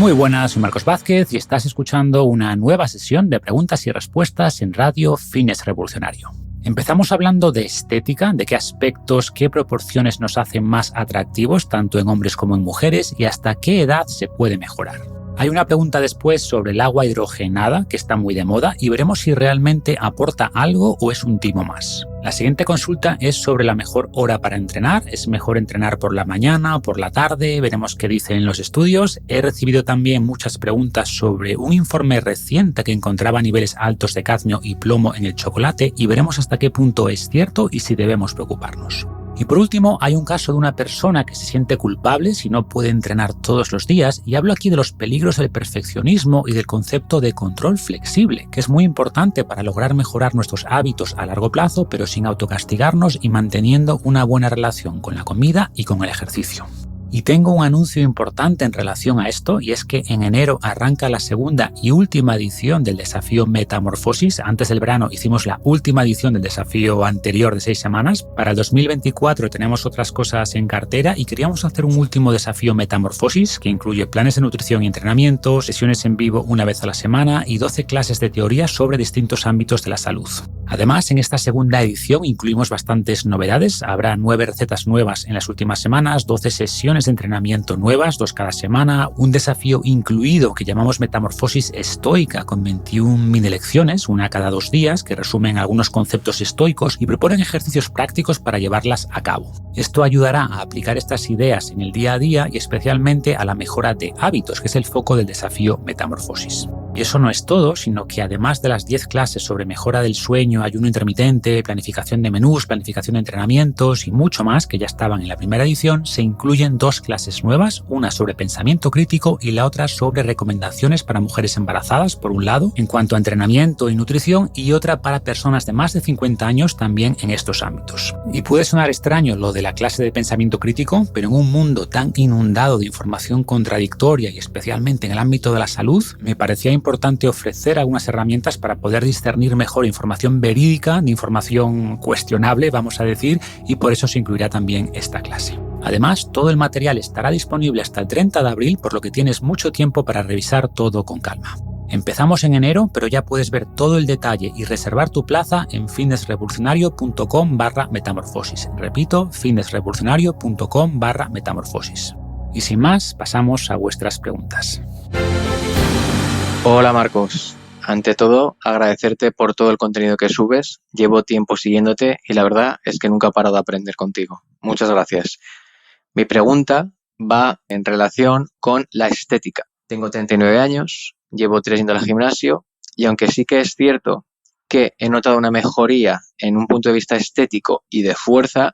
Muy buenas, soy Marcos Vázquez y estás escuchando una nueva sesión de preguntas y respuestas en Radio Fitness Revolucionario. Empezamos hablando de estética, de qué aspectos, qué proporciones nos hacen más atractivos tanto en hombres como en mujeres y hasta qué edad se puede mejorar. Hay una pregunta después sobre el agua hidrogenada, que está muy de moda, y veremos si realmente aporta algo o es un timo más. La siguiente consulta es sobre la mejor hora para entrenar. ¿Es mejor entrenar por la mañana o por la tarde? Veremos qué dicen los estudios. He recibido también muchas preguntas sobre un informe reciente que encontraba niveles altos de cadmio y plomo en el chocolate y veremos hasta qué punto es cierto y si debemos preocuparnos. Y por último, hay un caso de una persona que se siente culpable si no puede entrenar todos los días y hablo aquí de los peligros del perfeccionismo y del concepto de control flexible, que es muy importante para lograr mejorar nuestros hábitos a largo plazo, pero sin autocastigarnos y manteniendo una buena relación con la comida y con el ejercicio. Y tengo un anuncio importante en relación a esto, y es que en enero arranca la segunda y última edición del desafío Metamorfosis. Antes del verano hicimos la última edición del desafío anterior de 6 semanas. Para el 2024 tenemos otras cosas en cartera y queríamos hacer un último desafío Metamorfosis que incluye planes de nutrición y entrenamiento, sesiones en vivo una vez a la semana y 12 clases de teoría sobre distintos ámbitos de la salud. Además, en esta segunda edición incluimos bastantes novedades. Habrá 9 recetas nuevas en las últimas semanas, 12 sesiones de entrenamiento nuevas, 2 cada semana, un desafío incluido que llamamos Metamorfosis Estoica con 21 mini lecciones, una cada 2 días, que resumen algunos conceptos estoicos y proponen ejercicios prácticos para llevarlas a cabo. Esto ayudará a aplicar estas ideas en el día a día y especialmente a la mejora de hábitos, que es el foco del desafío Metamorfosis. Y eso no es todo, sino que además de las 10 clases sobre mejora del sueño, ayuno intermitente, planificación de menús, planificación de entrenamientos y mucho más que ya estaban en la primera edición, se incluyen 2 clases nuevas, una sobre pensamiento crítico y la otra sobre recomendaciones para mujeres embarazadas, por un lado, en cuanto a entrenamiento y nutrición, y otra para personas de más de 50 años también en estos ámbitos. Y puede sonar extraño lo de la clase de pensamiento crítico, pero en un mundo tan inundado de información contradictoria y especialmente en el ámbito de la salud, me parecía importante ofrecer algunas herramientas para poder discernir mejor información verídica de información cuestionable, vamos a decir, y por eso se incluirá también esta clase. Además, todo el material estará disponible hasta el 30 de abril, por lo que tienes mucho tiempo para revisar todo con calma. Empezamos en enero, pero ya puedes ver todo el detalle y reservar tu plaza en fitnessrevolucionario.com/metamorfosis. Repito, fitnessrevolucionario.com/metamorfosis. Y sin más, pasamos a vuestras preguntas. Hola Marcos, ante todo agradecerte por todo el contenido que subes. Llevo tiempo siguiéndote y la verdad es que nunca paro de aprender contigo. Muchas gracias. Mi pregunta va en relación con la estética. Tengo 39 años, llevo 3 yendo al gimnasio y aunque sí que es cierto que he notado una mejoría en un punto de vista estético y de fuerza,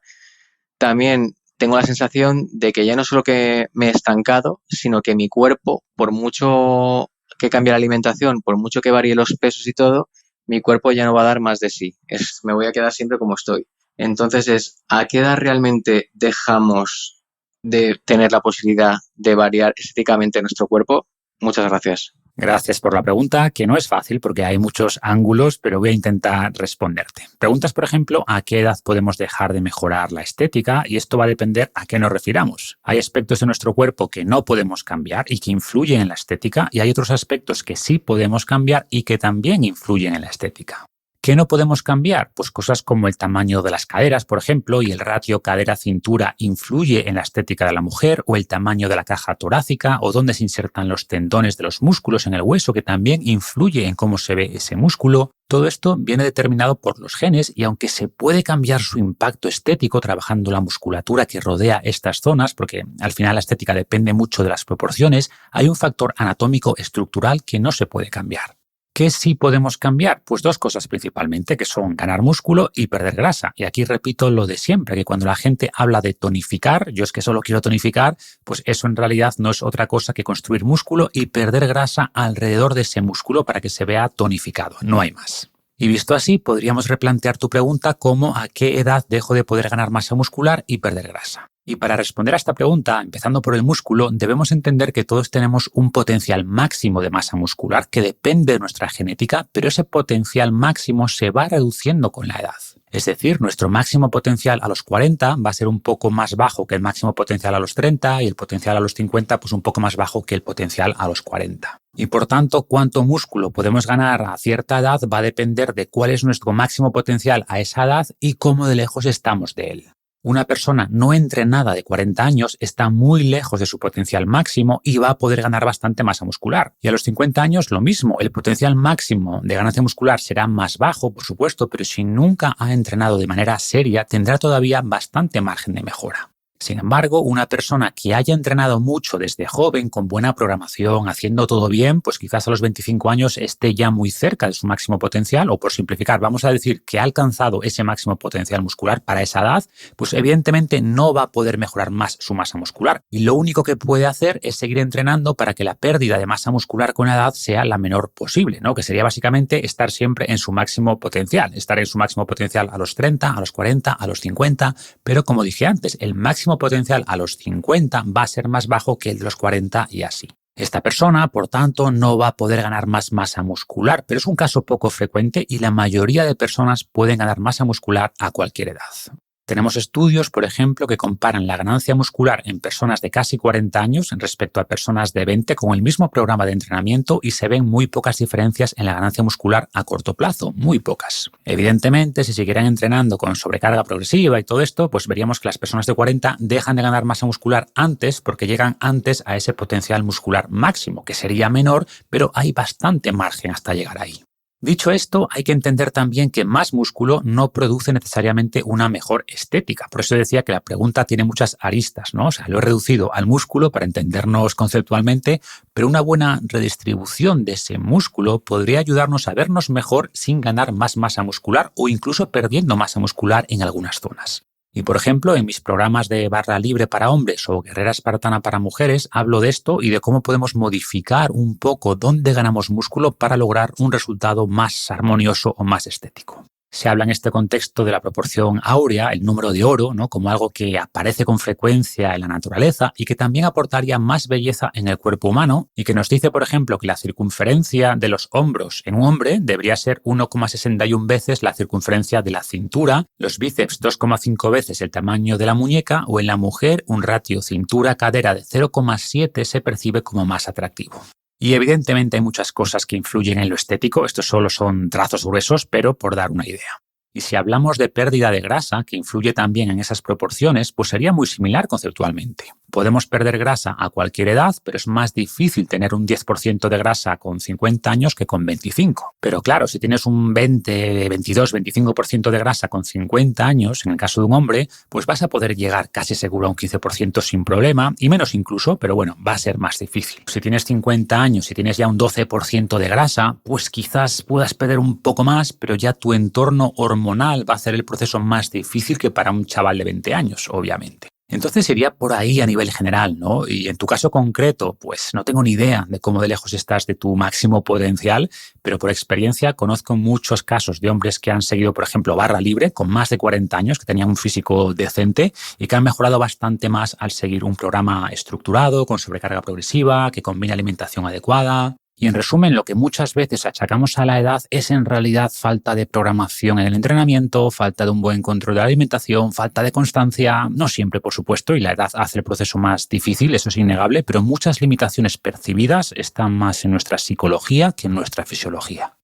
también tengo la sensación de que ya no solo que me he estancado, sino que mi cuerpo, por mucho que cambie la alimentación, por mucho que varíe los pesos y todo, mi cuerpo ya no va a dar más de sí. Me voy a quedar siempre como estoy. Entonces, ¿a qué edad realmente dejamos de tener la posibilidad de variar estéticamente nuestro cuerpo? Muchas gracias. Gracias por la pregunta, que no es fácil porque hay muchos ángulos, pero voy a intentar responderte. Preguntas, por ejemplo, ¿a qué edad podemos dejar de mejorar la estética? Y esto va a depender a qué nos refiramos. Hay aspectos de nuestro cuerpo que no podemos cambiar y que influyen en la estética, y hay otros aspectos que sí podemos cambiar y que también influyen en la estética. ¿Qué no podemos cambiar? Pues cosas como el tamaño de las caderas, por ejemplo, y el ratio cadera-cintura influye en la estética de la mujer, o el tamaño de la caja torácica, o dónde se insertan los tendones de los músculos en el hueso, que también influye en cómo se ve ese músculo. Todo esto viene determinado por los genes y aunque se puede cambiar su impacto estético trabajando la musculatura que rodea estas zonas, porque al final la estética depende mucho de las proporciones, hay un factor anatómico estructural que no se puede cambiar. ¿Qué sí podemos cambiar? Pues 2 cosas principalmente, que son ganar músculo y perder grasa. Y aquí repito lo de siempre, que cuando la gente habla de tonificar, yo es que solo quiero tonificar, pues eso en realidad no es otra cosa que construir músculo y perder grasa alrededor de ese músculo para que se vea tonificado. No hay más. Y visto así, podríamos replantear tu pregunta como ¿a qué edad dejo de poder ganar masa muscular y perder grasa? Y para responder a esta pregunta, empezando por el músculo, debemos entender que todos tenemos un potencial máximo de masa muscular que depende de nuestra genética, pero ese potencial máximo se va reduciendo con la edad. Es decir, nuestro máximo potencial a los 40 va a ser un poco más bajo que el máximo potencial a los 30 y el potencial a los 50 pues un poco más bajo que el potencial a los 40. Y por tanto, cuánto músculo podemos ganar a cierta edad va a depender de cuál es nuestro máximo potencial a esa edad y cómo de lejos estamos de él. Una persona no entrenada de 40 años está muy lejos de su potencial máximo y va a poder ganar bastante masa muscular. Y a los 50 años lo mismo, el potencial máximo de ganancia muscular será más bajo, por supuesto, pero si nunca ha entrenado de manera seria, tendrá todavía bastante margen de mejora. Sin embargo, una persona que haya entrenado mucho desde joven, con buena programación, haciendo todo bien, pues quizás a los 25 años esté ya muy cerca de su máximo potencial, o por simplificar, vamos a decir que ha alcanzado ese máximo potencial muscular para esa edad, pues evidentemente no va a poder mejorar más su masa muscular. Y lo único que puede hacer es seguir entrenando para que la pérdida de masa muscular con la edad sea la menor posible, ¿no? Que sería básicamente estar siempre en su máximo potencial, estar en su máximo potencial a los 30, a los 40, a los 50, pero como dije antes, el máximo potencial a los 50 va a ser más bajo que el de los 40 y así. Esta persona, por tanto, no va a poder ganar más masa muscular, pero es un caso poco frecuente y la mayoría de personas pueden ganar masa muscular a cualquier edad. Tenemos estudios, por ejemplo, que comparan la ganancia muscular en personas de casi 40 años respecto a personas de 20 con el mismo programa de entrenamiento y se ven muy pocas diferencias en la ganancia muscular a corto plazo, muy pocas. Evidentemente, si siguieran entrenando con sobrecarga progresiva y todo esto, pues veríamos que las personas de 40 dejan de ganar masa muscular antes porque llegan antes a ese potencial muscular máximo, que sería menor, pero hay bastante margen hasta llegar ahí. Dicho esto, hay que entender también que más músculo no produce necesariamente una mejor estética. Por eso decía que la pregunta tiene muchas aristas, ¿no? O sea, lo he reducido al músculo para entendernos conceptualmente, pero una buena redistribución de ese músculo podría ayudarnos a vernos mejor sin ganar más masa muscular o incluso perdiendo masa muscular en algunas zonas. Y por ejemplo, en mis programas de barra libre para hombres o guerrera espartana para mujeres, hablo de esto y de cómo podemos modificar un poco dónde ganamos músculo para lograr un resultado más armonioso o más estético. Se habla en este contexto de la proporción áurea, el número de oro, ¿no? Como algo que aparece con frecuencia en la naturaleza y que también aportaría más belleza en el cuerpo humano y que nos dice, por ejemplo, que la circunferencia de los hombros en un hombre debería ser 1,61 veces la circunferencia de la cintura, los bíceps 2,5 veces el tamaño de la muñeca o en la mujer un ratio cintura-cadera de 0,7 se percibe como más atractivo. Y evidentemente hay muchas cosas que influyen en lo estético, estos solo son trazos gruesos, pero por dar una idea. Y si hablamos de pérdida de grasa, que influye también en esas proporciones, pues sería muy similar conceptualmente. Podemos perder grasa a cualquier edad, pero es más difícil tener un 10% de grasa con 50 años que con 25. Pero claro, si tienes un 20, 22, 25% de grasa con 50 años, en el caso de un hombre, pues vas a poder llegar casi seguro a un 15% sin problema, y menos incluso, pero bueno, va a ser más difícil. Si tienes 50 años y tienes ya un 12% de grasa, pues quizás puedas perder un poco más, pero ya tu entorno hormonal va a hacer el proceso más difícil que para un chaval de 20 años, obviamente. Entonces sería por ahí a nivel general, ¿no? Y en tu caso concreto, pues no tengo ni idea de cómo de lejos estás de tu máximo potencial, pero por experiencia conozco muchos casos de hombres que han seguido, por ejemplo, barra libre con más de 40 años, que tenían un físico decente y que han mejorado bastante más al seguir un programa estructurado, con sobrecarga progresiva, que combina alimentación adecuada. Y en resumen, lo que muchas veces achacamos a la edad es en realidad falta de programación en el entrenamiento, falta de un buen control de la alimentación, falta de constancia, no siempre por supuesto, y la edad hace el proceso más difícil, eso es innegable, pero muchas limitaciones percibidas están más en nuestra psicología que en nuestra fisiología.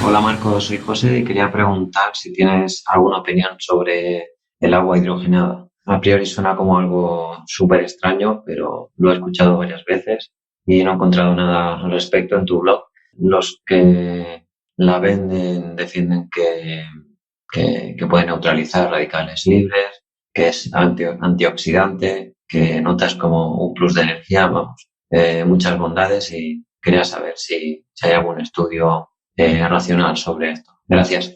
Hola Marco, soy José y quería preguntar si tienes alguna opinión sobre el agua hidrogenada. A priori suena como algo súper extraño, pero lo he escuchado varias veces y no he encontrado nada al respecto en tu blog. Los que la venden defienden que puede neutralizar radicales libres, que es antioxidante, que notas como un plus de energía, muchas bondades y quería saber si hay algún estudio racional sobre esto. Gracias.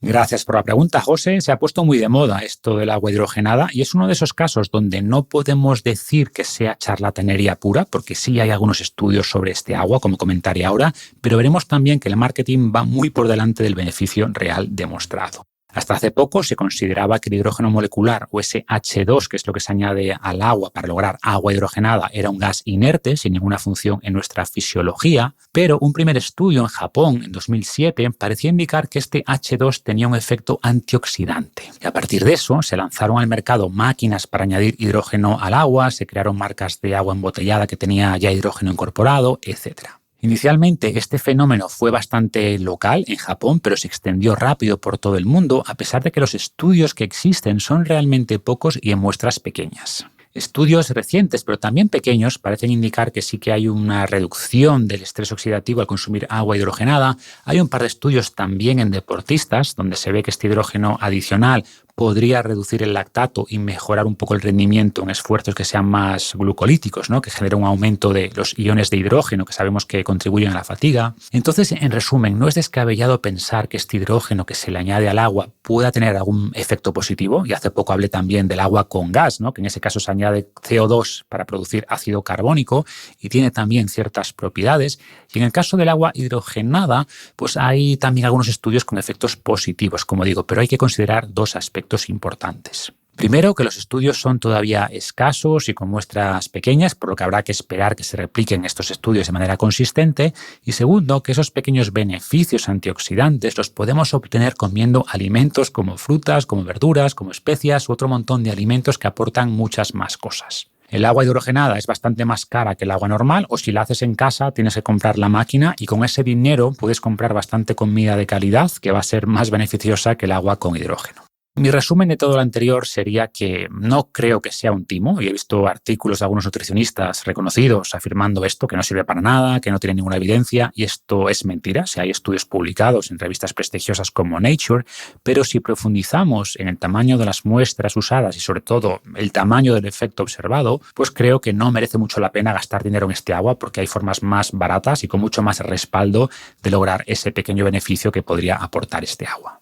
Gracias por la pregunta, José. Se ha puesto muy de moda esto del agua hidrogenada y es uno de esos casos donde no podemos decir que sea charlatanería pura, porque sí hay algunos estudios sobre este agua, como comentaré ahora, pero veremos también que el marketing va muy por delante del beneficio real demostrado. Hasta hace poco se consideraba que el hidrógeno molecular, o ese H2, que es lo que se añade al agua para lograr agua hidrogenada, era un gas inerte sin ninguna función en nuestra fisiología, pero un primer estudio en Japón en 2007 parecía indicar que este H2 tenía un efecto antioxidante. Y a partir de eso se lanzaron al mercado máquinas para añadir hidrógeno al agua, se crearon marcas de agua embotellada que tenía ya hidrógeno incorporado, etc. Inicialmente este fenómeno fue bastante local en Japón, pero se extendió rápido por todo el mundo, a pesar de que los estudios que existen son realmente pocos y en muestras pequeñas. Estudios recientes, pero también pequeños, parecen indicar que sí que hay una reducción del estrés oxidativo al consumir agua hidrogenada. Hay un par de estudios también en deportistas, donde se ve que este hidrógeno adicional podría reducir el lactato y mejorar un poco el rendimiento en esfuerzos que sean más glucolíticos, ¿no? Que genera un aumento de los iones de hidrógeno que sabemos que contribuyen a la fatiga. Entonces, en resumen, no es descabellado pensar que este hidrógeno que se le añade al agua pueda tener algún efecto positivo. Y hace poco hablé también del agua con gas, ¿no? Que en ese caso se añade CO2 para producir ácido carbónico y tiene también ciertas propiedades. Y en el caso del agua hidrogenada, pues hay también algunos estudios con efectos positivos, como digo, pero hay que considerar dos aspectos importantes. Primero, que los estudios son todavía escasos y con muestras pequeñas, por lo que habrá que esperar que se repliquen estos estudios de manera consistente. Y segundo, que esos pequeños beneficios antioxidantes los podemos obtener comiendo alimentos como frutas, como verduras, como especias u otro montón de alimentos que aportan muchas más cosas. El agua hidrogenada es bastante más cara que el agua normal, o si la haces en casa tienes que comprar la máquina y con ese dinero puedes comprar bastante comida de calidad que va a ser más beneficiosa que el agua con hidrógeno. Mi resumen de todo lo anterior sería que no creo que sea un timo, y he visto artículos de algunos nutricionistas reconocidos afirmando esto, que no sirve para nada, que no tiene ninguna evidencia, y esto es mentira. Si hay estudios publicados en revistas prestigiosas como Nature, pero si profundizamos en el tamaño de las muestras usadas y sobre todo el tamaño del efecto observado, pues creo que no merece mucho la pena gastar dinero en este agua porque hay formas más baratas y con mucho más respaldo de lograr ese pequeño beneficio que podría aportar este agua.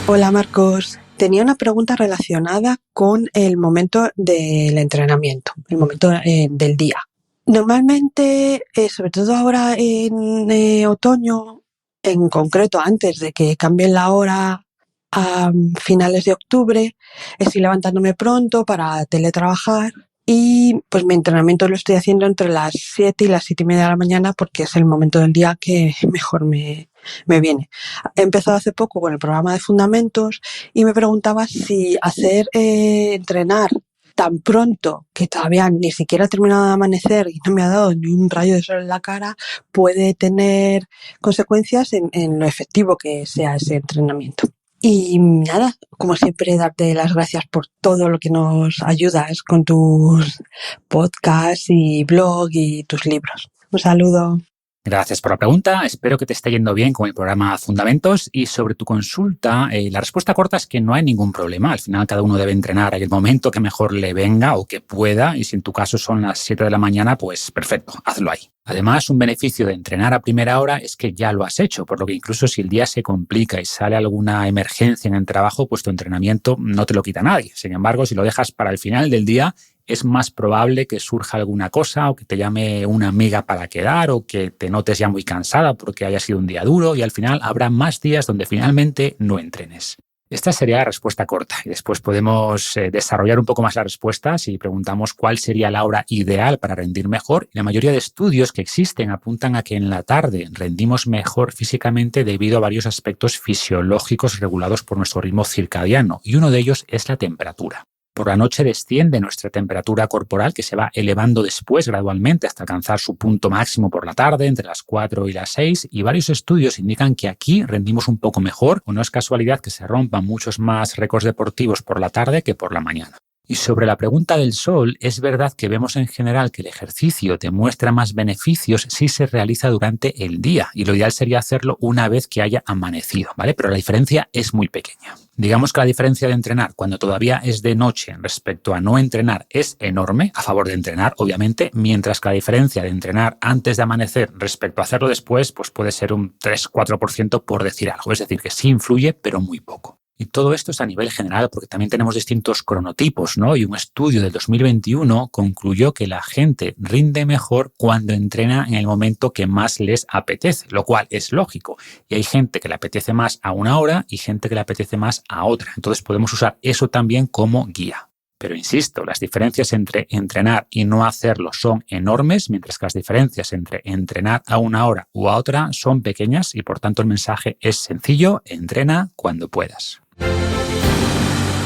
Hola Marcos, tenía una pregunta relacionada con el momento del entrenamiento, el momento del día. Normalmente, sobre todo ahora en otoño, en concreto antes de que cambien la hora a finales de octubre, estoy levantándome pronto para teletrabajar y pues mi entrenamiento lo estoy haciendo entre las 7 y las 7:30 de la mañana porque es el momento del día que mejor me viene. He empezado hace poco con el programa de fundamentos y me preguntaba si hacer entrenar tan pronto que todavía ni siquiera ha terminado de amanecer y no me ha dado ni un rayo de sol en la cara puede tener consecuencias en lo efectivo que sea ese entrenamiento. Y nada, como siempre, darte las gracias por todo lo que nos ayudas con tus podcasts y blog y tus libros. Un saludo. Gracias por la pregunta. Espero que te esté yendo bien con el programa Fundamentos. Y sobre tu consulta, la respuesta corta es que no hay ningún problema. Al final cada uno debe entrenar en el momento que mejor le venga o que pueda. Y si en tu caso son las 7 de la mañana, pues perfecto, hazlo ahí. Además, un beneficio de entrenar a primera hora es que ya lo has hecho, por lo que incluso si el día se complica y sale alguna emergencia en el trabajo, pues tu entrenamiento no te lo quita nadie. Sin embargo, si lo dejas para el final del día, es más probable que surja alguna cosa o que te llame una amiga para quedar o que te notes ya muy cansada porque haya sido un día duro y al final habrá más días donde finalmente no entrenes. Esta sería la respuesta corta y después podemos desarrollar un poco más la respuesta si preguntamos cuál sería la hora ideal para rendir mejor. La mayoría de estudios que existen apuntan a que en la tarde rendimos mejor físicamente debido a varios aspectos fisiológicos regulados por nuestro ritmo circadiano y uno de ellos es la temperatura. Por la noche desciende nuestra temperatura corporal que se va elevando después gradualmente hasta alcanzar su punto máximo por la tarde entre las 4 y las 6 y varios estudios indican que aquí rendimos un poco mejor o no es casualidad que se rompan muchos más récords deportivos por la tarde que por la mañana. Y sobre la pregunta del sol, es verdad que vemos en general que el ejercicio te muestra más beneficios si se realiza durante el día y lo ideal sería hacerlo una vez que haya amanecido, ¿vale? Pero la diferencia es muy pequeña. Digamos que la diferencia de entrenar cuando todavía es de noche respecto a no entrenar es enorme, a favor de entrenar, obviamente, mientras que la diferencia de entrenar antes de amanecer respecto a hacerlo después, pues puede ser un 3-4% por decir algo, es decir, que sí influye, pero muy poco. Y todo esto es a nivel general porque también tenemos distintos cronotipos, ¿no? Y un estudio del 2021 concluyó que la gente rinde mejor cuando entrena en el momento que más les apetece, lo cual es lógico. Y hay gente que le apetece más a una hora y gente que le apetece más a otra. Entonces podemos usar eso también como guía. Pero insisto, las diferencias entre entrenar y no hacerlo son enormes, mientras que las diferencias entre entrenar a una hora u a otra son pequeñas y por tanto el mensaje es sencillo: entrena cuando puedas.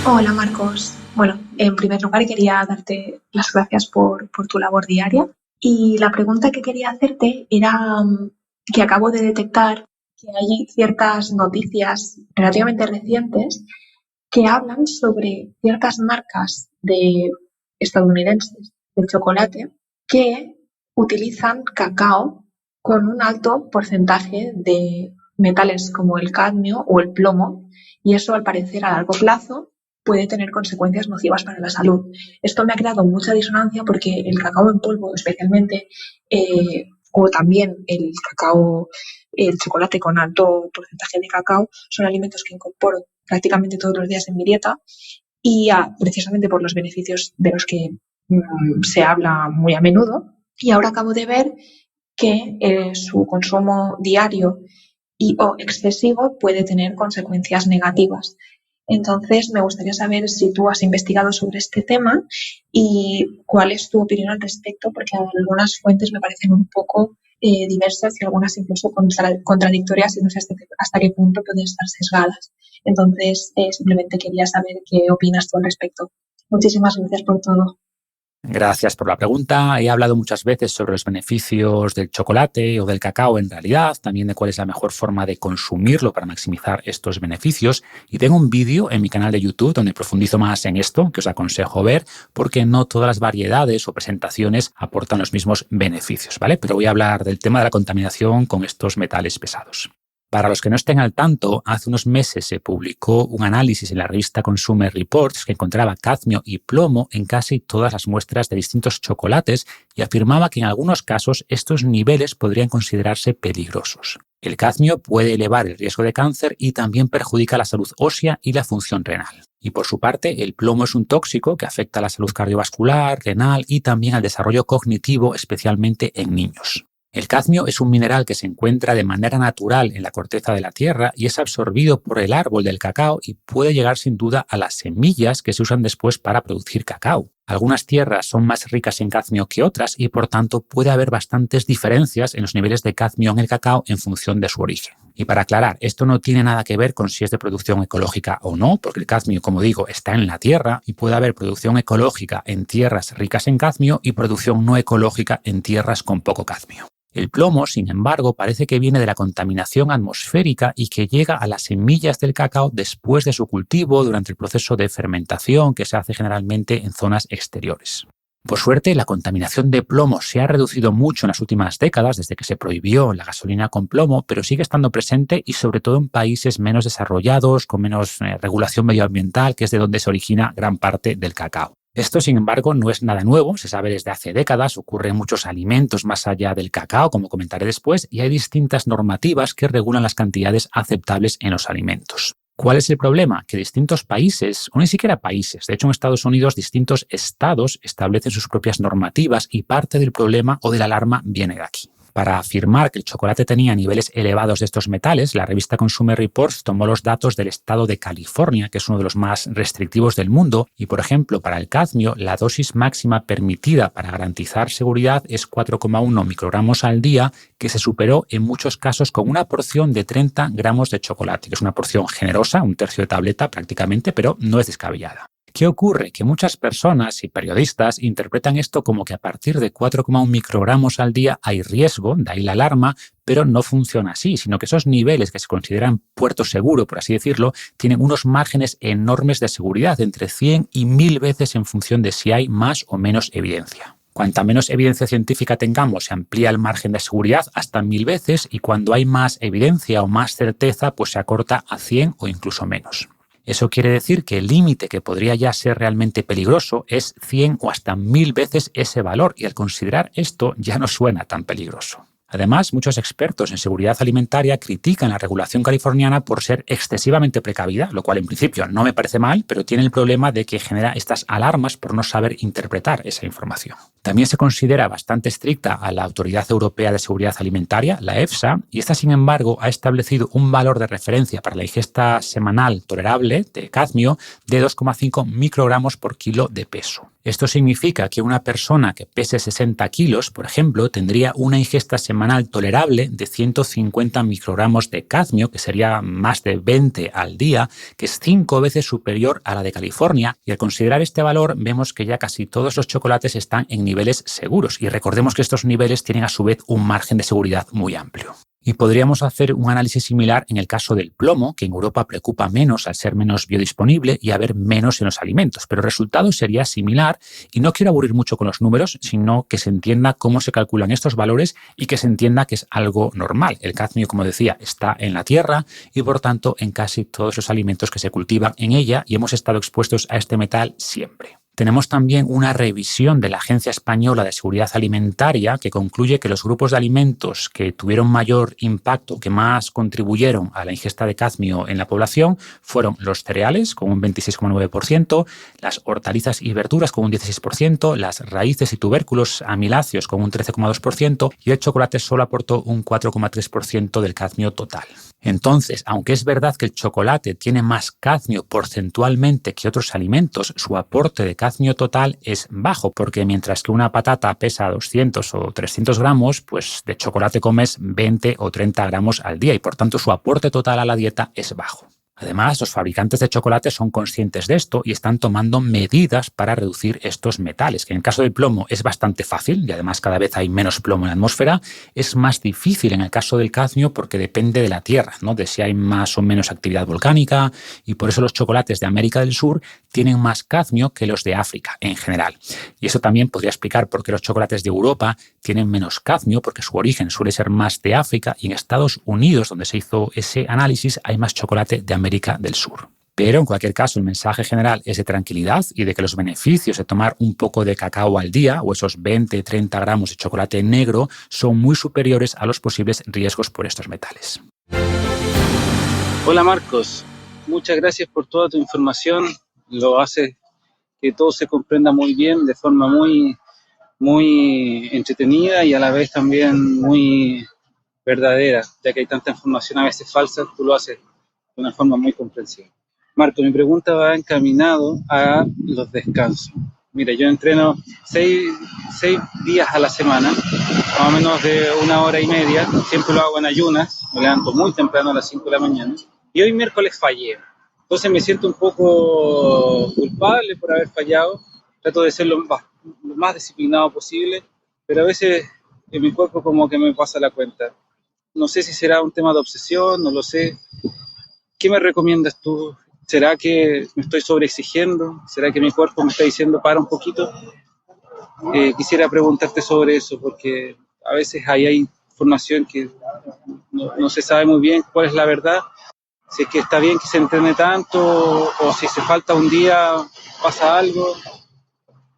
Hola Marcos. Bueno, en primer lugar quería darte las gracias por tu labor diaria y la pregunta que quería hacerte era que acabo de detectar que hay ciertas noticias relativamente recientes que hablan sobre ciertas marcas estadounidenses de chocolate que utilizan cacao con un alto porcentaje de metales como el cadmio o el plomo, y eso al parecer a largo plazo puede tener consecuencias nocivas para la salud. Esto me ha creado mucha disonancia porque el cacao en polvo especialmente, o también el chocolate con alto porcentaje de cacao, son alimentos que incorporo prácticamente todos los días en mi dieta y precisamente por los beneficios de los que se habla muy a menudo. Y ahora acabo de ver que su consumo diario y o excesivo puede tener consecuencias negativas. Entonces, me gustaría saber si tú has investigado sobre este tema y cuál es tu opinión al respecto, porque algunas fuentes me parecen un poco diversas y algunas incluso contradictorias y no sé hasta qué punto pueden estar sesgadas. Entonces, simplemente quería saber qué opinas tú al respecto. Muchísimas gracias por todo. Gracias por la pregunta. He hablado muchas veces sobre los beneficios del chocolate o del cacao en realidad, también de cuál es la mejor forma de consumirlo para maximizar estos beneficios. Y tengo un vídeo en mi canal de YouTube donde profundizo más en esto, que os aconsejo ver, porque no todas las variedades o presentaciones aportan los mismos beneficios, ¿vale? Pero voy a hablar del tema de la contaminación con estos metales pesados. Para los que no estén al tanto, hace unos meses se publicó un análisis en la revista Consumer Reports que encontraba cadmio y plomo en casi todas las muestras de distintos chocolates y afirmaba que en algunos casos estos niveles podrían considerarse peligrosos. El cadmio puede elevar el riesgo de cáncer y también perjudica la salud ósea y la función renal. Y por su parte, el plomo es un tóxico que afecta a la salud cardiovascular, renal y también al desarrollo cognitivo, especialmente en niños. El cadmio es un mineral que se encuentra de manera natural en la corteza de la tierra y es absorbido por el árbol del cacao y puede llegar sin duda a las semillas que se usan después para producir cacao. Algunas tierras son más ricas en cadmio que otras y por tanto puede haber bastantes diferencias en los niveles de cadmio en el cacao en función de su origen. Y para aclarar, esto no tiene nada que ver con si es de producción ecológica o no, porque el cadmio, como digo, está en la tierra y puede haber producción ecológica en tierras ricas en cadmio y producción no ecológica en tierras con poco cadmio. El plomo, sin embargo, parece que viene de la contaminación atmosférica y que llega a las semillas del cacao después de su cultivo durante el proceso de fermentación que se hace generalmente en zonas exteriores. Por suerte, la contaminación de plomo se ha reducido mucho en las últimas décadas desde que se prohibió la gasolina con plomo, pero sigue estando presente y sobre todo en países menos desarrollados, con menos regulación medioambiental, que es de donde se origina gran parte del cacao. Esto, sin embargo, no es nada nuevo, se sabe desde hace décadas, ocurre en muchos alimentos más allá del cacao, como comentaré después, y hay distintas normativas que regulan las cantidades aceptables en los alimentos. ¿Cuál es el problema? Que distintos países, o ni siquiera países, de hecho en Estados Unidos distintos estados establecen sus propias normativas y parte del problema o de la alarma viene de aquí. Para afirmar que el chocolate tenía niveles elevados de estos metales, la revista Consumer Reports tomó los datos del estado de California, que es uno de los más restrictivos del mundo, y por ejemplo, para el cadmio, la dosis máxima permitida para garantizar seguridad es 4,1 microgramos al día, que se superó en muchos casos con una porción de 30 gramos de chocolate, que es una porción generosa, un tercio de tableta prácticamente, pero no es descabellada. ¿Qué ocurre? Que muchas personas y periodistas interpretan esto como que a partir de 4,1 microgramos al día hay riesgo, de ahí la alarma, pero no funciona así, sino que esos niveles que se consideran puerto seguro, por así decirlo, tienen unos márgenes enormes de seguridad, entre 100 y 1000 veces en función de si hay más o menos evidencia. Cuanta menos evidencia científica tengamos, se amplía el margen de seguridad hasta 1000 veces y cuando hay más evidencia o más certeza, pues se acorta a 100 o incluso menos. Eso quiere decir que el límite que podría ya ser realmente peligroso es 100 o hasta 1000 veces ese valor y al considerar esto ya no suena tan peligroso. Además, muchos expertos en seguridad alimentaria critican la regulación californiana por ser excesivamente precavida, lo cual en principio no me parece mal, pero tiene el problema de que genera estas alarmas por no saber interpretar esa información. También se considera bastante estricta a la Autoridad Europea de Seguridad Alimentaria, la EFSA, y esta, sin embargo, ha establecido un valor de referencia para la ingesta semanal tolerable de cadmio de 2,5 microgramos por kilo de peso. Esto significa que una persona que pese 60 kilos, por ejemplo, tendría una ingesta semanal tolerable de 150 microgramos de cadmio, que sería más de 20 al día, que es 5 veces superior a la de California. Y al considerar este valor, vemos que ya casi todos los chocolates están en niveles seguros. Y recordemos que estos niveles tienen a su vez un margen de seguridad muy amplio. Y podríamos hacer un análisis similar en el caso del plomo, que en Europa preocupa menos al ser menos biodisponible y haber menos en los alimentos. Pero el resultado sería similar y no quiero aburrir mucho con los números, sino que se entienda cómo se calculan estos valores y que se entienda que es algo normal. El cadmio, como decía, está en la tierra y por tanto en casi todos los alimentos que se cultivan en ella y hemos estado expuestos a este metal siempre. Tenemos también una revisión de la Agencia Española de Seguridad Alimentaria que concluye que los grupos de alimentos que tuvieron mayor impacto, que más contribuyeron a la ingesta de cadmio en la población, fueron los cereales, con un 26,9%, las hortalizas y verduras, con un 16%, las raíces y tubérculos amiláceos, con un 13,2%, y el chocolate solo aportó un 4,3% del cadmio total. Entonces, aunque es verdad que el chocolate tiene más cadmio porcentualmente que otros alimentos, su aporte de cadmio total es bajo, porque mientras que una patata pesa 200 o 300 gramos, pues de chocolate comes 20 o 30 gramos al día y por tanto su aporte total a la dieta es bajo. Además, los fabricantes de chocolate son conscientes de esto y están tomando medidas para reducir estos metales, que en el caso del plomo es bastante fácil y además cada vez hay menos plomo en la atmósfera. Es más difícil en el caso del cadmio porque depende de la tierra, ¿no? De si hay más o menos actividad volcánica y por eso los chocolates de América del Sur tienen más cadmio que los de África en general. Y eso también podría explicar por qué los chocolates de Europa tienen menos cadmio porque su origen suele ser más de África y en Estados Unidos, donde se hizo ese análisis, hay más chocolate de América del Sur. Pero en cualquier caso el mensaje general es de tranquilidad y de que los beneficios de tomar un poco de cacao al día o esos 20-30 gramos de chocolate negro son muy superiores a los posibles riesgos por estos metales. Hola Marcos, muchas gracias por toda tu información, lo hace que todo se comprenda muy bien de forma muy entretenida y a la vez también muy verdadera, ya que hay tanta información a veces falsa, tú lo haces de una forma muy comprensiva. Marco, mi pregunta va encaminado a los descansos. Mira, yo entreno 6 días a la semana, más o menos de 1 hora y media, siempre lo hago en ayunas, me levanto muy temprano a las 5 de la mañana, y hoy miércoles fallé. Entonces me siento un poco culpable por haber fallado, trato de ser lo más disciplinado posible, pero a veces en mi cuerpo como que me pasa la cuenta. No sé si será un tema de obsesión, no lo sé. ¿Qué me recomiendas tú? ¿Será que me estoy sobreexigiendo? ¿Será que mi cuerpo me está diciendo para un poquito? Quisiera preguntarte sobre eso, porque a veces hay información que no se sabe muy bien cuál es la verdad. Si es que está bien que se entrene tanto, o si se falta un día, pasa algo.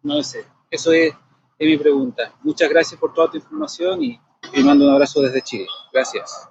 No lo sé. Eso es mi pregunta. Muchas gracias por toda tu información y mando un abrazo desde Chile. Gracias.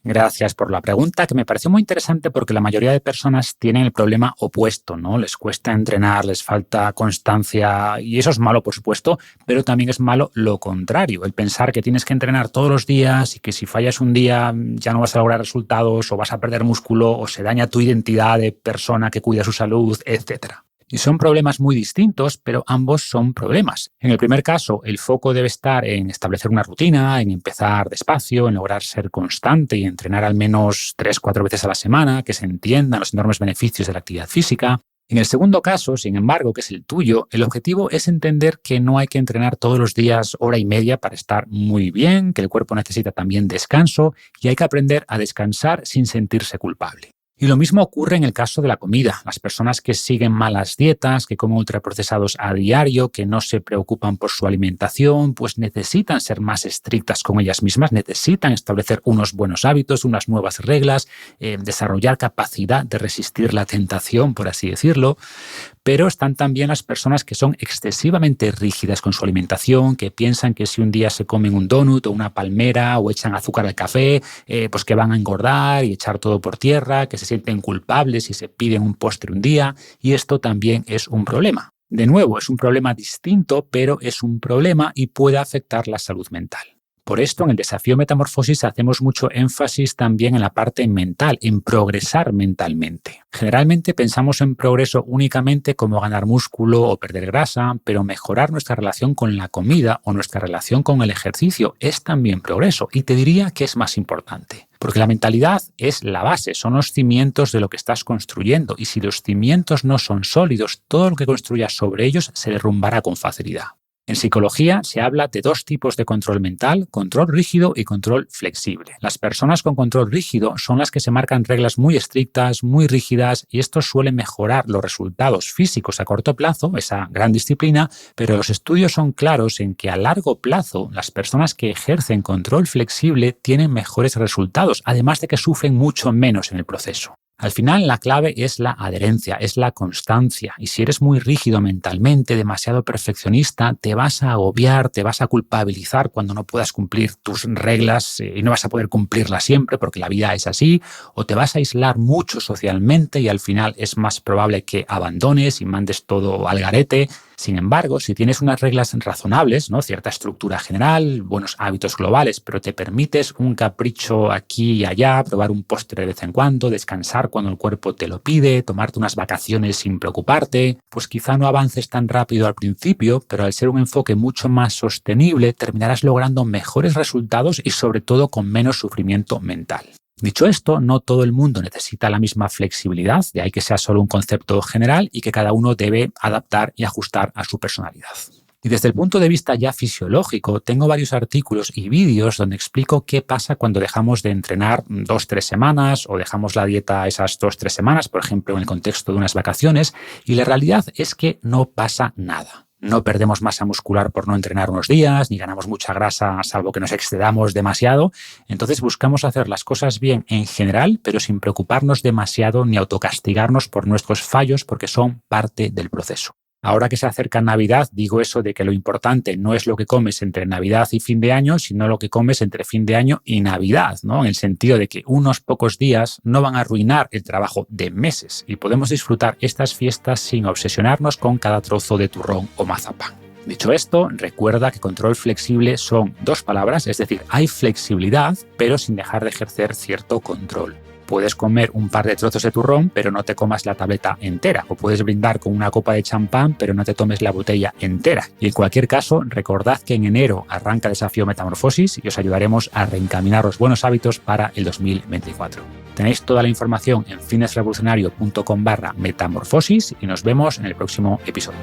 Gracias por la pregunta, que me pareció muy interesante porque la mayoría de personas tienen el problema opuesto, ¿no? Les cuesta entrenar, les falta constancia y eso es malo, por supuesto, pero también es malo lo contrario, el pensar que tienes que entrenar todos los días y que si fallas un día ya no vas a lograr resultados o vas a perder músculo o se daña tu identidad de persona que cuida su salud, etcétera. Y son problemas muy distintos, pero ambos son problemas. En el primer caso, el foco debe estar en establecer una rutina, en empezar despacio, en lograr ser constante y entrenar al menos 3-4 veces a la semana, que se entiendan los enormes beneficios de la actividad física. En el segundo caso, sin embargo, que es el tuyo, el objetivo es entender que no hay que entrenar todos los días 1 hora y media para estar muy bien, que el cuerpo necesita también descanso y hay que aprender a descansar sin sentirse culpable. Y lo mismo ocurre en el caso de la comida. Las personas que siguen malas dietas, que comen ultraprocesados a diario, que no se preocupan por su alimentación, pues necesitan ser más estrictas con ellas mismas, necesitan establecer unos buenos hábitos, unas nuevas reglas, desarrollar capacidad de resistir la tentación, por así decirlo. Pero están también las personas que son excesivamente rígidas con su alimentación, que piensan que si un día se comen un donut o una palmera o echan azúcar al café, pues que van a engordar y echar todo por tierra, que se sienten culpables si se piden un postre un día, y esto también es un problema. De nuevo, es un problema distinto, pero es un problema y puede afectar la salud mental. Por esto, en el desafío Metamorfosis hacemos mucho énfasis también en la parte mental, en progresar mentalmente. Generalmente pensamos en progreso únicamente como ganar músculo o perder grasa, pero mejorar nuestra relación con la comida o nuestra relación con el ejercicio es también progreso, y te diría que es más importante. Porque la mentalidad es la base, son los cimientos de lo que estás construyendo, y si los cimientos no son sólidos, todo lo que construyas sobre ellos se derrumbará con facilidad. En psicología se habla de dos tipos de control mental, control rígido y control flexible. Las personas con control rígido son las que se marcan reglas muy estrictas, muy rígidas, y esto suele mejorar los resultados físicos a corto plazo, esa gran disciplina, pero los estudios son claros en que a largo plazo las personas que ejercen control flexible tienen mejores resultados, además de que sufren mucho menos en el proceso. Al final, la clave es la adherencia, es la constancia. Y si eres muy rígido mentalmente, demasiado perfeccionista, te vas a agobiar, te vas a culpabilizar cuando no puedas cumplir tus reglas y no vas a poder cumplirlas siempre porque la vida es así, o te vas a aislar mucho socialmente y al final es más probable que abandones y mandes todo al garete. Sin embargo, si tienes unas reglas razonables, ¿no? Cierta estructura general, buenos hábitos globales, pero te permites un capricho aquí y allá, probar un postre de vez en cuando, descansar cuando el cuerpo te lo pide, tomarte unas vacaciones sin preocuparte, pues quizá no avances tan rápido al principio, pero al ser un enfoque mucho más sostenible, terminarás logrando mejores resultados y sobre todo con menos sufrimiento mental. Dicho esto, no todo el mundo necesita la misma flexibilidad, de ahí que sea solo un concepto general y que cada uno debe adaptar y ajustar a su personalidad. Y desde el punto de vista ya fisiológico, tengo varios artículos y vídeos donde explico qué pasa cuando dejamos de entrenar 2-3 semanas o dejamos la dieta esas 2-3 semanas, por ejemplo, en el contexto de unas vacaciones, y la realidad es que no pasa nada. No perdemos masa muscular por no entrenar unos días, ni ganamos mucha grasa salvo que nos excedamos demasiado. Entonces buscamos hacer las cosas bien en general, pero sin preocuparnos demasiado ni autocastigarnos por nuestros fallos porque son parte del proceso. Ahora que se acerca Navidad, digo eso de que lo importante no es lo que comes entre Navidad y fin de año, sino lo que comes entre fin de año y Navidad, ¿no? En el sentido de que unos pocos días no van a arruinar el trabajo de meses y podemos disfrutar estas fiestas sin obsesionarnos con cada trozo de turrón o mazapán. Dicho esto, recuerda que control flexible son dos palabras, es decir, hay flexibilidad, pero sin dejar de ejercer cierto control. Puedes comer un par de trozos de turrón, pero no te comas la tableta entera. O puedes brindar con una copa de champán, pero no te tomes la botella entera. Y en cualquier caso, recordad que en enero arranca el desafío Metamorfosis y os ayudaremos a reencaminar los buenos hábitos para el 2024. Tenéis toda la información en fitnessrevolucionario.com/metamorfosis y nos vemos en el próximo episodio.